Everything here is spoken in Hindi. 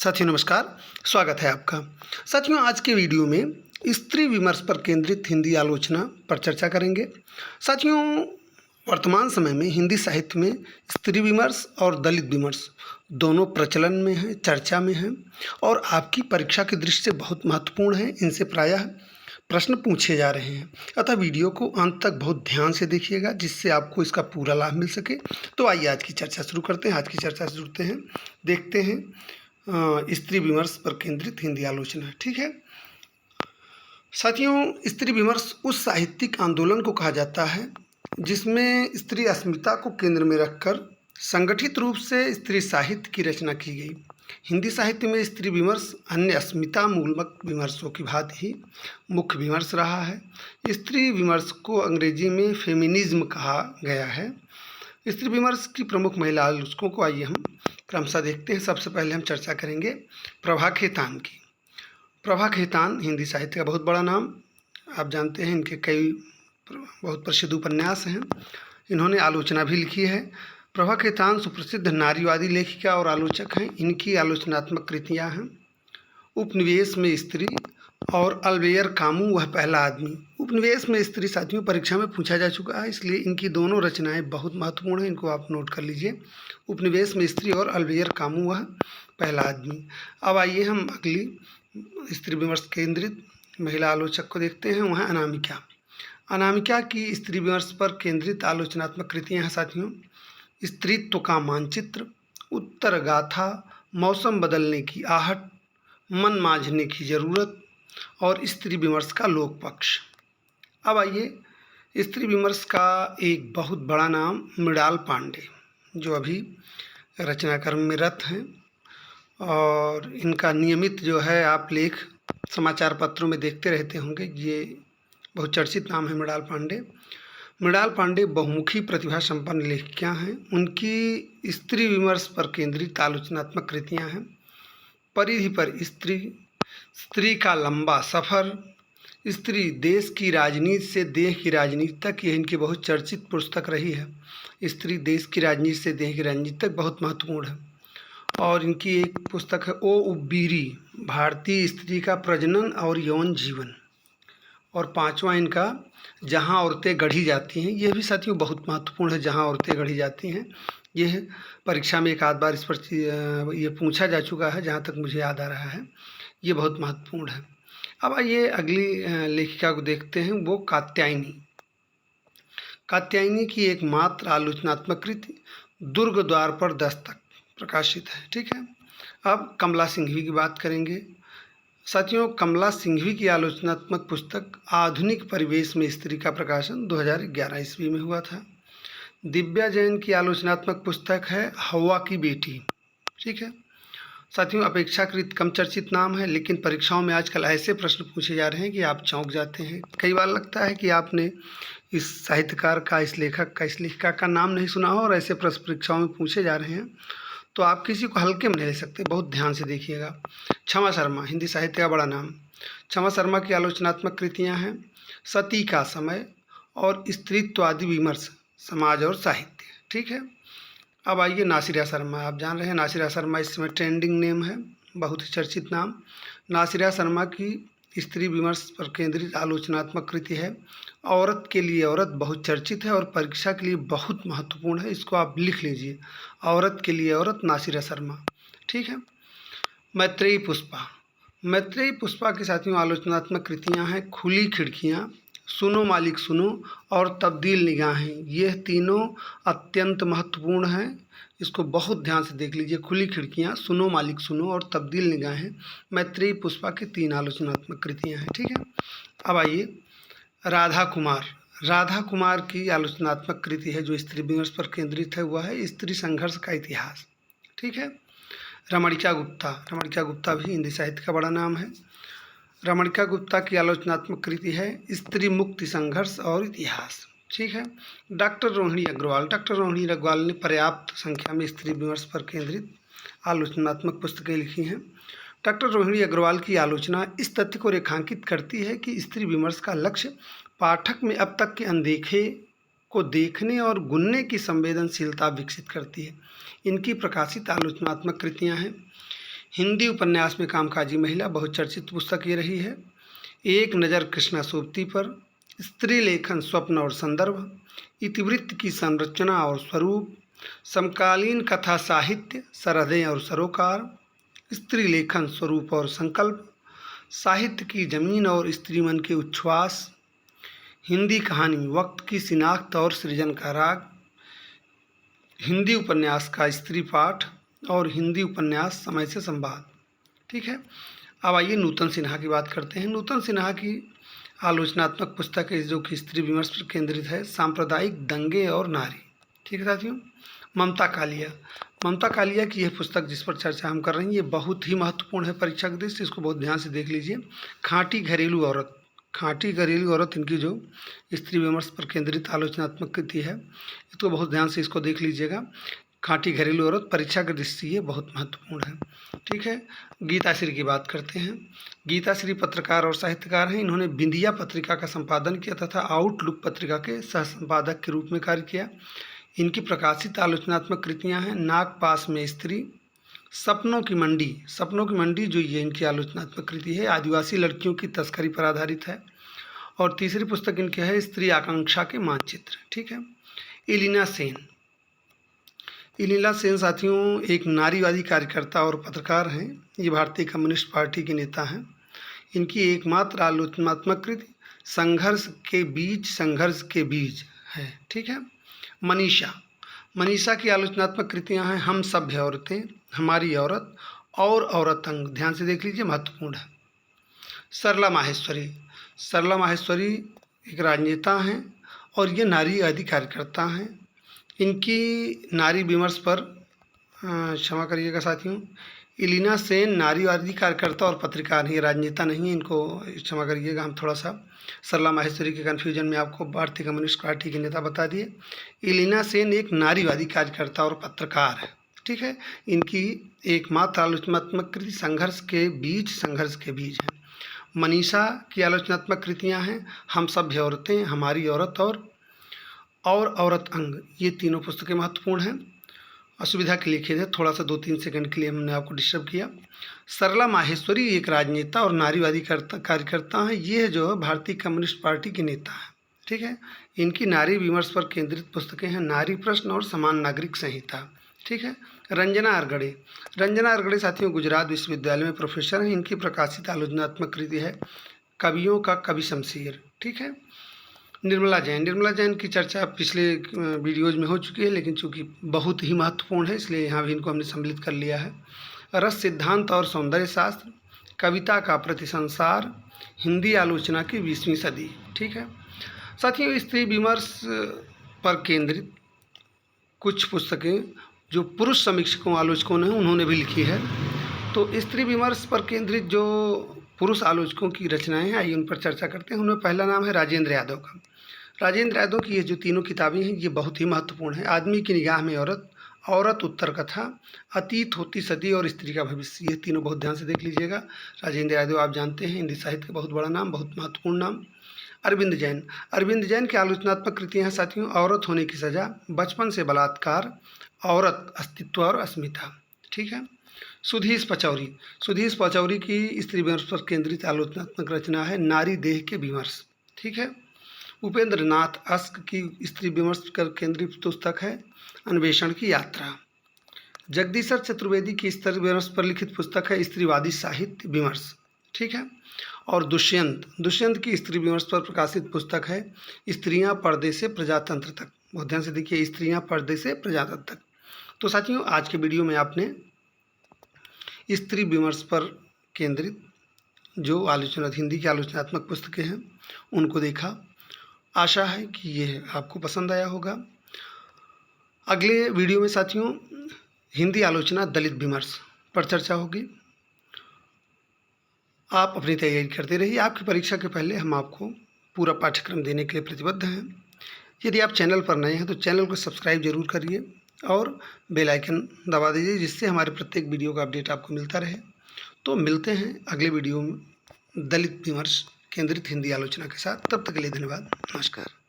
साथियों नमस्कार, स्वागत है आपका। साथियों आज के वीडियो में स्त्री विमर्श पर केंद्रित हिंदी आलोचना पर चर्चा करेंगे। साथियों वर्तमान समय में हिंदी साहित्य में स्त्री विमर्श और दलित विमर्श दोनों प्रचलन में हैं, चर्चा में हैं और आपकी परीक्षा की दृष्टि से बहुत महत्वपूर्ण है। इनसे प्रायः प्रश्न पूछे जा रहे हैं, अतः वीडियो को अंत तक बहुत ध्यान से देखिएगा जिससे आपको इसका पूरा लाभ मिल सके। तो आइए आज की चर्चा शुरू करते हैं। आज की चर्चा से जुड़ते हैं, देखते हैं स्त्री विमर्श पर केंद्रित हिंदी आलोचना। ठीक है साथियों, स्त्री विमर्श उस साहित्यिक आंदोलन को कहा जाता है जिसमें स्त्री अस्मिता को केंद्र में रखकर संगठित रूप से स्त्री साहित्य की रचना की गई। हिंदी साहित्य में स्त्री विमर्श अन्य अस्मिता मूलक विमर्शों की भांति ही मुख्य विमर्श रहा है। स्त्री विमर्श को अंग्रेजी में फेमिनिज्म कहा गया है। स्त्री विमर्श की प्रमुख महिला आलोचकों को आइए हम क्रमशः देखते हैं। सबसे पहले हम चर्चा करेंगे प्रभा खेतान की। प्रभा खेतान हिंदी साहित्य का बहुत बड़ा नाम, आप जानते हैं। इनके कई बहुत प्रसिद्ध उपन्यास हैं, इन्होंने आलोचना भी लिखी है। प्रभा खेतान सुप्रसिद्ध नारीवादी लेखिका और आलोचक हैं। इनकी आलोचनात्मक कृतियाँ हैं उपनिवेश में स्त्री और अल्बेयर कामू वह पहला आदमी। उपनिवेश में स्त्री साथियों परीक्षा में पूछा जा चुका है, इसलिए इनकी दोनों रचनाएं बहुत महत्वपूर्ण हैं, इनको आप नोट कर लीजिए। उपनिवेश में स्त्री और अल्बेयर कामू वह पहला आदमी। अब आइए हम अगली स्त्री विमर्श केंद्रित महिला आलोचक को देखते हैं, वह अनामिका। अनामिका की स्त्री विमर्श पर केंद्रित आलोचनात्मक कृतियाँ हैं साथियों स्त्रीत्व का मानचित्र, उत्तर गाथा, मौसम बदलने की आहट, मन मांझने की ज़रूरत और स्त्री विमर्श का लोक पक्ष। अब आइए स्त्री विमर्श का एक बहुत बड़ा नाम मृणाल पांडे, जो अभी रचनाक्रम में रत हैं और इनका नियमित जो है आप लेख समाचार पत्रों में देखते रहते होंगे। ये बहुत चर्चित नाम है मृणाल पांडे। मृणाल पांडे बहुमुखी प्रतिभा संपन्न लेखिका हैं। उनकी स्त्री विमर्श पर केंद्रित आलोचनात्मक कृतियाँ हैं परिधि पर स्त्री, स्त्री का लंबा सफ़र, स्त्री, देश की राजनीति से देह की राजनीति तक, यह इनकी बहुत चर्चित पुस्तक रही है। स्त्री, देश की राजनीति से देह की राजनीति तक बहुत महत्वपूर्ण है। और इनकी एक पुस्तक है ओ उब्बीरी, भारतीय स्त्री का प्रजनन और यौन जीवन। और पांचवा इनका जहाँ औरतें गढ़ी जाती हैं, यह भी साथियों बहुत महत्वपूर्ण है। जहाँ औरतें गढ़ी जाती हैं, यह परीक्षा में एक आध बार इस पर ये पूछा जा चुका है, जहाँ तक मुझे याद आ रहा है। ये बहुत महत्वपूर्ण है। अब आइए अगली लेखिका को देखते हैं, वो कात्यायनी। कात्यायनी की एकमात्र आलोचनात्मक कृति दुर्ग द्वार पर दस्तक प्रकाशित है। ठीक है, अब कमला सिंघवी की बात करेंगे साथियों। कमला सिंघवी की आलोचनात्मक पुस्तक आधुनिक परिवेश में स्त्री का प्रकाशन 2011 ईस्वी में हुआ था। दिव्या जैन की आलोचनात्मक पुस्तक है हवा की बेटी। ठीक है साथियों, अपेक्षाकृत कम चर्चित नाम है, लेकिन परीक्षाओं में आजकल ऐसे प्रश्न पूछे जा रहे हैं कि आप चौंक जाते हैं। कई बार लगता है कि आपने इस साहित्यकार का, इस लेखक का, इस लेखिका का नाम नहीं सुना हो और ऐसे प्रश्न परीक्षाओं में पूछे जा रहे हैं, तो आप किसी को हल्के में नहीं ले सकते। बहुत ध्यान से देखिएगा। क्षमा शर्मा हिंदी साहित्य का बड़ा नाम। क्षमा शर्मा की आलोचनात्मक कृतियाँ हैं सती का समय और स्त्रीत्वादी विमर्श, समाज और साहित्य। ठीक है, अब आइए नासिरा शर्मा। आप जान रहे हैं नासिरा शर्मा इस समय ट्रेंडिंग नेम है, बहुत ही चर्चित नाम। नासिरा शर्मा की स्त्री विमर्श पर केंद्रित आलोचनात्मक कृति है औरत के लिए औरत, बहुत चर्चित है और परीक्षा के लिए बहुत महत्वपूर्ण है। इसको आप लिख लीजिए, औरत के लिए औरत, नासिरा शर्मा। ठीक है, मैत्रेयी पुष्पा। मैत्रेयी पुष्पा के साथियों आलोचनात्मक कृतियाँ हैं खुली खिड़कियाँ, सुनो मालिक सुनो और तब्दील निगाहें। यह तीनों अत्यंत महत्वपूर्ण हैं, इसको बहुत ध्यान से देख लीजिए। खुली खिड़कियाँ, सुनो मालिक सुनो और तब्दील निगाहें मैत्रेयी पुष्पा की 3 आलोचनात्मक कृतियाँ हैं। ठीक है, अब आइए राधा कुमार। राधा कुमार की आलोचनात्मक कृति है जो स्त्री विमर्श पर केंद्रित है, वह है स्त्री संघर्ष का इतिहास। ठीक है, रमणिका गुप्ता। रमणिका गुप्ता भी हिंदी साहित्य का बड़ा नाम है। रमणिका गुप्ता की आलोचनात्मक कृति है स्त्री मुक्ति संघर्ष और इतिहास। ठीक है, डॉक्टर रोहिणी अग्रवाल। डॉक्टर रोहिणी अग्रवाल ने पर्याप्त संख्या में स्त्री विमर्श पर केंद्रित आलोचनात्मक पुस्तकें लिखी हैं। डॉक्टर रोहिणी अग्रवाल की आलोचना इस तथ्य को रेखांकित करती है कि स्त्री विमर्श का लक्ष्य पाठक में अब तक के अनदेखे को देखने और गुनने की संवेदनशीलता विकसित करती है। इनकी प्रकाशित आलोचनात्मक कृतियाँ हैं हिंदी उपन्यास में कामकाजी महिला बहुचर्चित पुस्तक ये रही है। एक नज़र कृष्णा सोबती पर, स्त्री लेखन स्वप्न और संदर्भ, इतिवृत्त की संरचना और स्वरूप, समकालीन कथा साहित्य सरहदें और सरोकार, स्त्री लेखन स्वरूप और संकल्प, साहित्य की जमीन और स्त्री मन के उच्छ्वास, हिंदी कहानी वक्त की शिनाख्त और सृजन का राग, हिंदी उपन्यास का स्त्री पाठ और हिंदी उपन्यास समय से संवाद। ठीक है, अब आइए नूतन सिन्हा की बात करते हैं। नूतन सिन्हा की आलोचनात्मक पुस्तक है जो कि स्त्री विमर्श पर केंद्रित है, सांप्रदायिक दंगे और नारी। ठीक है साथियों। ममता कालिया की यह पुस्तक जिस पर चर्चा हम कर रहे हैं ये बहुत ही महत्वपूर्ण है परीक्षा के दृष्टि से, इसको बहुत ध्यान से देख लीजिए। खाँटी घरेलू औरत इनकी जो स्त्री विमर्श पर केंद्रित आलोचनात्मक कृति है, तो बहुत ध्यान से इसको देख लीजिएगा। खाँटी घरेलू औरत परीक्षा के दृष्टि से ये बहुत महत्वपूर्ण है। ठीक है, गीताश्री की बात करते हैं। गीताश्री पत्रकार और साहित्यकार हैं। इन्होंने बिंदिया पत्रिका का संपादन किया तथा आउटलुक पत्रिका के सह संपादक के रूप में कार्य किया। इनकी प्रकाशित आलोचनात्मक कृतियां हैं नागपास में स्त्री, सपनों की मंडी जो ये इनकी आलोचनात्मक कृति है, आदिवासी लड़कियों की तस्करी पर आधारित है। और तीसरी पुस्तक इनकी है स्त्री आकांक्षा के मानचित्र। ठीक है। इलीना सेन साथियों एक नारीवादी कार्यकर्ता और पत्रकार हैं। ये भारतीय कम्युनिस्ट पार्टी के नेता हैं। इनकी एकमात्र आलोचनात्मक कृति संघर्ष के बीज है। ठीक है। मनीषा की आलोचनात्मक कृतियां हैं हम सभ्य औरतें, हमारी औरत और औरतंग। ध्यान से देख लीजिए, महत्वपूर्ण है। सरला माहेश्वरी एक राजनेता हैं और ये नारीवादी कार्यकर्ता हैं। इनकी नारी विमर्श पर क्षमा करिएगा साथियों, इलीना सेन नारीवादी कार्यकर्ता और पत्रकार हैं, ये राजनेता नहीं है, इनको क्षमा करिएगा। हम थोड़ा सा सरला माहेश्वरी के कन्फ्यूजन में आपको भारतीय कम्युनिस्ट पार्टी के नेता बता दिए। इलीना सेन एक नारीवादी कार्यकर्ता और पत्रकार है। ठीक है। इनकी एकमात्र आलोचनात्मक कृति संघर्ष के बीज है। मनीषा की आलोचनात्मक कृतियाँ हैं हम सभ्य औरतें, हमारी औरत और औरत अंग। ये तीनों पुस्तकें महत्वपूर्ण हैं। असुविधा के लिए खेद है, थोड़ा सा 2-3 सेकंड के लिए हमने आपको डिस्टर्ब किया। सरला माहेश्वरी एक राजनेता और नारीवादी कार्यकर्ता हैं। ये जो है भारतीय कम्युनिस्ट पार्टी के नेता हैं। ठीक है। इनकी नारी विमर्श पर केंद्रित पुस्तकें हैं नारी प्रश्न और समान नागरिक संहिता। ठीक है। रंजना अरगड़े साथियों गुजरात विश्वविद्यालय में प्रोफेसर हैं। इनकी प्रकाशित आलोचनात्मक कृति है कवियों का कवि शमशीर। ठीक है। निर्मला जैन की चर्चा पिछले वीडियोज़ में हो चुकी है, लेकिन चूँकि बहुत ही महत्वपूर्ण है इसलिए यहाँ भी इनको हमने सम्मिलित कर लिया है। रस सिद्धांत और सौंदर्य शास्त्र, कविता का प्रतिसंसार, हिंदी आलोचना की 20वीं सदी। ठीक है साथियों, स्त्री विमर्श पर केंद्रित कुछ पुस्तकें जो पुरुष समीक्षकों आलोचकों ने उन्होंने भी लिखी है। तो स्त्री विमर्श पर केंद्रित जो पुरुष आलोचकों की रचनाएं हैं, आइए उन पर चर्चा करते हैं। उनमें पहला नाम है राजेंद्र यादव का। राजेंद्र यादव की ये जो तीनों किताबें हैं ये बहुत ही महत्वपूर्ण है। आदमी की निगाह में औरत उत्तर कथा, अतीत होती सदी और स्त्री का भविष्य। ये तीनों बहुत ध्यान से देख लीजिएगा। राजेंद्र यादव आप जानते हैं हिंदी साहित्य का बहुत बड़ा नाम, बहुत महत्वपूर्ण नाम। अरविंद जैन की आलोचनात्मक कृतियाँ हैं साथियों औरत होने की सजा, बचपन से बलात्कार, औरत अस्तित्व और अस्मिता। ठीक है। सुधीश पचौरी की स्त्री विमर्श पर केंद्रित आलोचनात्मक रचना है नारी देह के विमर्श। ठीक है। उपेंद्र नाथ अस्क की स्त्री विमर्श पर केंद्रित पुस्तक है अन्वेषण की यात्रा। जगदीशर चतुर्वेदी की स्त्री विमर्श पर लिखित पुस्तक है स्त्रीवादी साहित्य विमर्श। ठीक है। और दुष्यंत की स्त्री विमर्श पर प्रकाशित पुस्तक है स्त्रियां पर्दे से प्रजातंत्र तक। बहुत ध्यान से देखिए, स्त्रियां पर्दे से प्रजातंत्र तक। तो साथियों आज के वीडियो में आपने स्त्री विमर्श पर केंद्रित जो हिंदी की आलोचनात्मक पुस्तकें हैं उनको देखा। आशा है कि ये आपको पसंद आया होगा। अगले वीडियो में साथियों हिंदी आलोचना दलित विमर्श पर चर्चा होगी। आप अपनी तैयारी करते रहिए। आपकी परीक्षा के पहले हम आपको पूरा पाठ्यक्रम देने के लिए प्रतिबद्ध हैं। यदि आप चैनल पर नए हैं तो चैनल को सब्सक्राइब जरूर करिए और बेल आइकन दबा दीजिए, जिससे हमारे प्रत्येक वीडियो का अपडेट आपको मिलता रहे। तो मिलते हैं अगले वीडियो में दलित विमर्श केंद्रित हिंदी आलोचना के साथ। तब तक के लिए धन्यवाद। नमस्कार।